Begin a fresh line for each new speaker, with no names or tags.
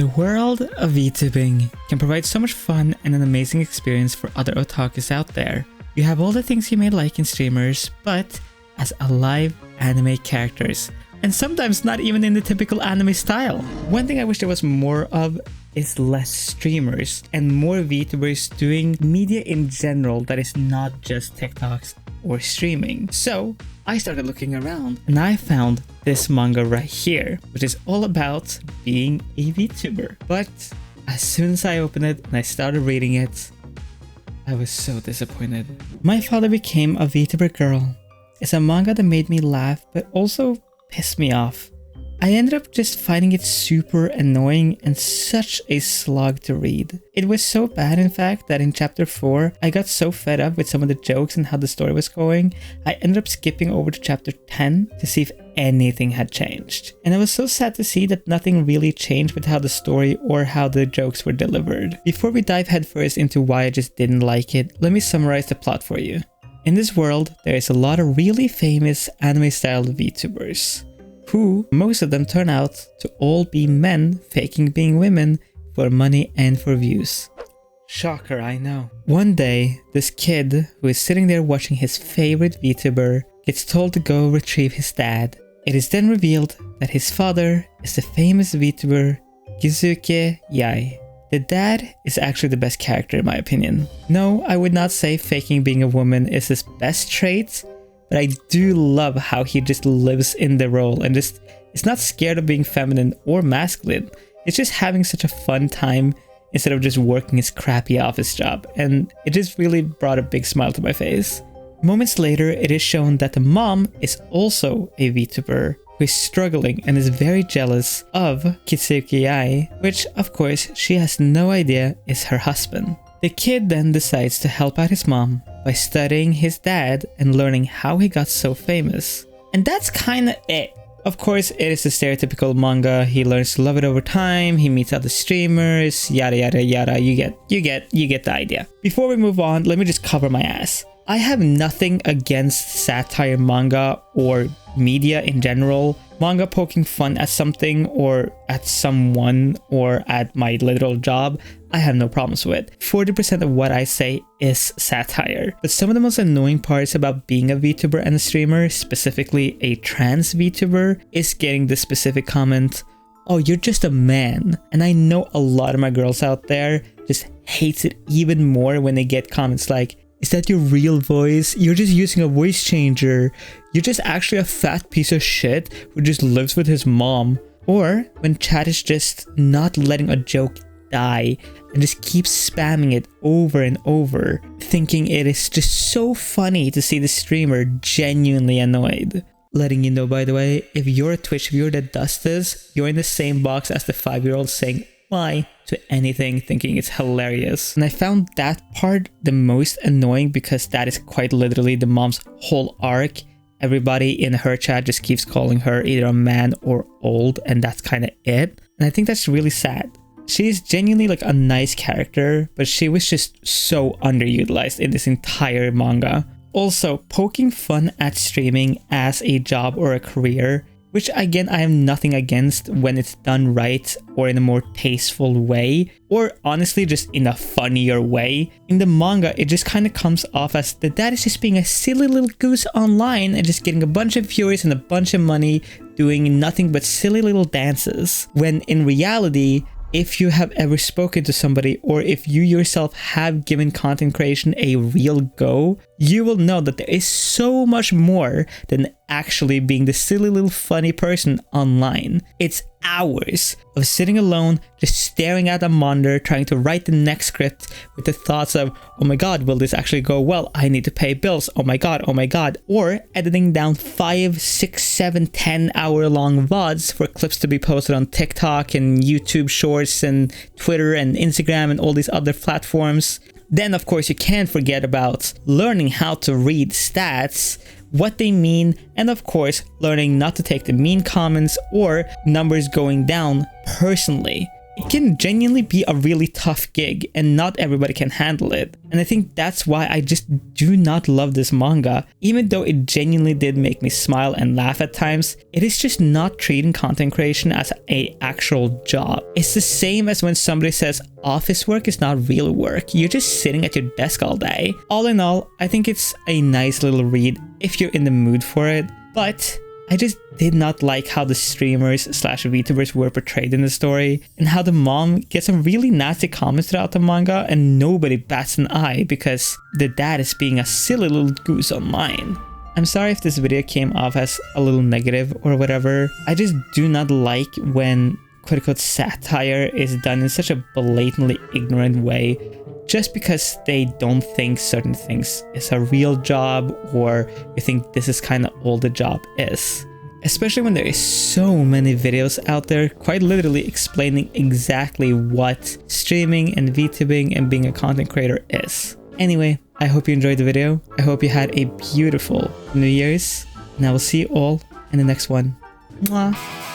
The world of VTubing can provide so much fun and an amazing experience for other otakus out there. You have all the things you may like in streamers, but as alive anime characters, and sometimes not even in the typical anime style. One thing I wish there was more of is less streamers and more VTubers doing media in general that is not just TikToks or streaming. So I started looking around and I found this manga right here, which is all about being a VTuber. But as soon as I opened it and I started reading it, I was so disappointed. My Father Became a VTuber Girl is a manga that made me laugh but also pissed me off. I ended up just finding it super annoying and such a slog to read. It was so bad, in fact, that in chapter 4, I got so fed up with some of the jokes and how the story was going, I ended up skipping over to chapter 10 to see if anything had changed. And I was so sad to see that nothing really changed with how the story or how the jokes were delivered. Before we dive headfirst into why I just didn't like it, let me summarize the plot for you. In this world, there is a lot of really famous anime-style VTubers, who most of them turn out to all be men faking being women for money and for views. Shocker, I know. One day, this kid who is sitting there watching his favorite VTuber gets told to go retrieve his dad. It is then revealed that his father is the famous VTuber Gizuke Yai. The dad is actually the best character in my opinion. No, I would not say faking being a woman is his best trait, but I do love how he just lives in the role and just is not scared of being feminine or masculine. It's just having such a fun time instead of just working his crappy office job, and it just really brought a big smile to my face. Moments later, it is shown that the mom is also a VTuber who is struggling and is very jealous of Kitsuki Yai, which of course she has no idea is her husband. The kid then decides to help out his mom by studying his dad and learning how he got so famous. And that's kinda it. Of course, it is a stereotypical manga. He learns to love it over time, he meets other streamers, yada yada yada, you get the idea. Before we move on, let me just cover my ass. I have nothing against satire manga or media in general. Manga poking fun at something or at someone or at my literal job, I have no problems with. 40% of what I say is satire. But some of the most annoying parts about being a VTuber and a streamer, specifically a trans VTuber, is getting the specific comment, "Oh, you're just a man." And I know a lot of my girls out there just hates it even more when they get comments like, "Is that your real voice? You're just using a voice changer. You're just actually a fat piece of shit who just lives with his mom." Or when chat is just not letting a joke die and just keeps spamming it over and over, thinking it is just so funny to see the streamer genuinely annoyed. Letting you know, by the way, if you're a Twitch viewer that does this, you're in the same box as the 5-year-old saying "why" to anything, thinking it's hilarious. And I found that part the most annoying because that is quite literally the mom's whole arc. Everybody in her chat just keeps calling her either a man or old, and that's kind of it. And I think that's really sad. She is genuinely like a nice character, but she was just so underutilized in this entire manga. Also, poking fun at streaming as a job or a career, which again I have nothing against when it's done right or in a more tasteful way, or honestly just in a funnier way. In the manga, it just kind of comes off as the dad is just being a silly little goose online and just getting a bunch of viewers and a bunch of money doing nothing but silly little dances. When in reality, if you have ever spoken to somebody or if you yourself have given content creation a real go, you will know that there is so much more than actually being the silly little funny person online. It's hours of sitting alone, just staring at a monitor, trying to write the next script with the thoughts of, "Oh my god, will this actually go well? I need to pay bills. Oh my god, oh my god." Or editing down 5, 6, 7, 10 hour long VODs for clips to be posted on TikTok and YouTube Shorts and Twitter and Instagram and all these other platforms. Then of course you can't forget about learning how to read stats, what they mean, and of course learning not to take the mean comments or numbers going down personally. It can genuinely be a really tough gig and not everybody can handle it. And I think that's why I just do not love this manga. Even though it genuinely did make me smile and laugh at times, it is just not treating content creation as an actual job. It's the same as when somebody says office work is not real work. You're just sitting at your desk all day. All in all, I think it's a nice little read if you're in the mood for it, but I just did not like how the streamers / VTubers were portrayed in the story, and how the mom gets some really nasty comments throughout the manga and nobody bats an eye because the dad is being a silly little goose online. I'm sorry if this video came off as a little negative or whatever. I just do not like when quote-unquote satire is done in such a blatantly ignorant way just because they don't think certain things is a real job, or you think this is kind of all the job is. Especially when there is so many videos out there quite literally explaining exactly what streaming and VTubing and being a content creator is. Anyway, I hope you enjoyed the video. I hope you had a beautiful New Year's, and I will see you all in the next one. Mwah!